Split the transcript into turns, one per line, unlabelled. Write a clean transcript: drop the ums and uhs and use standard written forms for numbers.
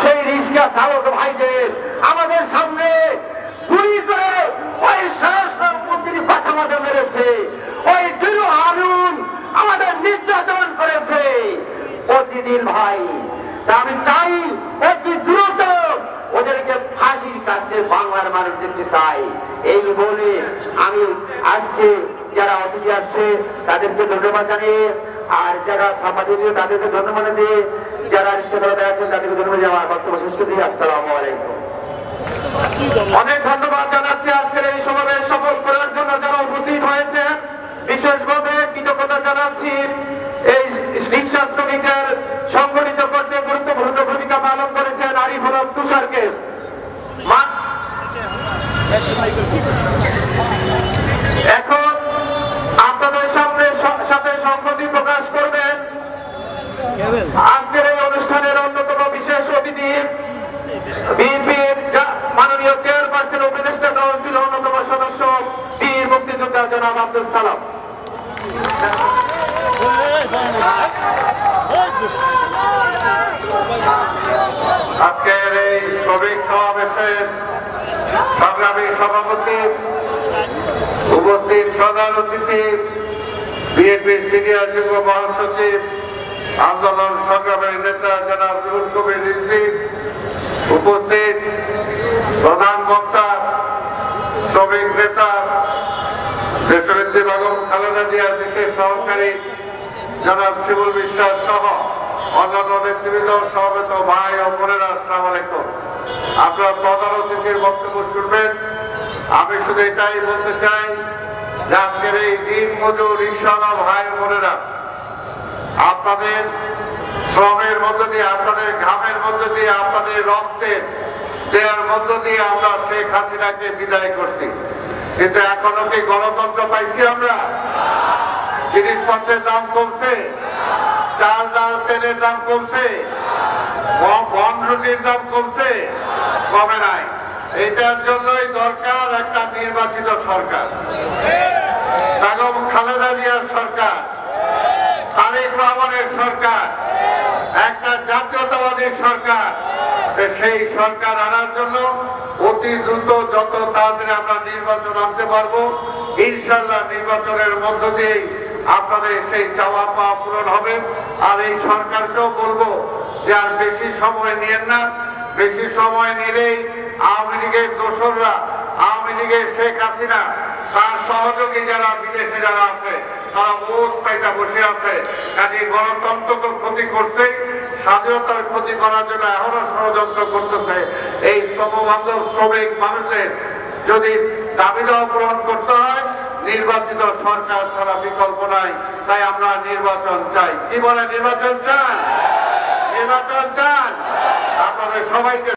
সেই রিক্সা চালক ভাইদের আমাদের সামনে গুলি করে ওই স্বরাষ্ট্রমন্ত্রী কথা মতো মেরেছে, ওই দুরু হারুন আমাদের নির্যাতন করেছে প্রতিদিন ভাই। তা আমি চাই অতি দ্রুত ওদেরকে ফাঁসির কাছে বাংলার মানুষ দেখতে চাই। এই বলে আমি আজকে যারা অতিথি আসছে তাদেরকে ধন্যবাদ জানিয়ে, আর যারা সাংবাদিক তাদেরকে ধন্যবাদ দিয়ে, যারা রিক্সাচালক আছেন তাদেরকে ধন্যবাদ দিয়ে আমার বক্তব্য শেষ করছি। আসসালামু আলাইকুম। অনেক ধন্যবাদ জানাচ্ছি আজকের এই সমাবেশ সফল করার জন্য যারা উপস্থিত হয়েছে। বিশেষভাবে কৃতজ্ঞতা জানাচ্ছি এই রিক্সা শ্রমিকদের সংগঠিত করতে গুরুত্বপূর্ণ ভূমিকা পালন করেছেন আরিফ হক তুষারকে। এখন আপনাদের সাথে সংহতি প্রকাশ করবেন আজকের এই অনুষ্ঠানের অন্যতম বিশেষ অতিথি বিএনপির মাননীয় চেয়ারপারসন উপদেষ্টা কাউন্সিল অন্যতম সদস্য বীর মুক্তিযোদ্ধা জনাব আব্দুল সালাম।
আজকের এই শ্রমিক সমাবেশের সংগ্রামী সভাপতি, উপস্থিত প্রধান অতিথি, বিএনপির সিনিয়র যুগ্ম মহাসচিব, আন্দোলন সংগ্রামের নেতা জনাব রুহুল কবির রিজভী, উপস্থিত প্রধান বক্তা, শ্রমিক নেতা দেশনেত্রী বেগম খালেদা জিয়ার বিশেষ সহকারী জনাব শিমুল বিশ্বাস সহ অন্যান্য নেতৃবৃন্দ, সমবেত ভাই ও বোনেরা, আসসালামু আলাইকুম। আপনারা প্রধান অতিথির বক্তব্য শুনবেন। আমি শুধু এটাই বলতে চাই যে আজকের এই দিন মজুর রিকশাওয়ালা ভাই বোনেরা, আপনাদের শ্রমের মধ্য দিয়ে, আপনাদের ঘামের মধ্য দিয়ে, আপনাদের রক্তের দেওয়ার মধ্য দিয়ে আমরা শেখ হাসিনাকে বিদায় করছি, কিন্তু এখনো কি গণতন্ত্র পাইছি আমরা? জিনিসপত্রের দাম কমছে, চাল ডাল তেলের দাম কমছে, বন রুটির দাম কমছে? কমে নাই। এটার জন্যই দরকার একটা নির্বাচিত সরকার, বেগম খালেদা জিয়ার সরকার, তারেক রহমানের সরকার, একটা জাতীয়তাবাদী সরকার। সেই সরকার আনার জন্য অতি দ্রুত যত তাড়াতাড়ি আমরা নির্বাচন আনতে পারবো, ইনশাল্লাহ নির্বাচনের মধ্য দিয়েই আপনাদের সেই চাওয়া পাওয়া পূরণ হবে। আর এই সরকারকেও বলবো যে আর বেশি সময় নিয়েন না। বেশি সময় নিলেই আওয়ামী লীগের দোসররা, আওয়ামী লীগের শেখ হাসিনা, তার সহযোগী যারা বিদেশে যারা আছে, তারা ওট পাইটা বসে আছে। কাজে গণতন্ত্রকে ক্ষতি করছে, স্বাধীনতার ক্ষতি করার জন্য এখনো ষড়যন্ত্র করতেছে। এই শ্রমবান্ধব শ্রমিক মানুষের যদি দাবি দাওয়া পূরণ করতে হয়, নির্বাচিত সরকার ছাড়া বিকল্প নাই। তাই আমরা নির্বাচন চাই। কি বলে নির্বাচন চান? নির্বাচন চান? আপনাদের সবাইকে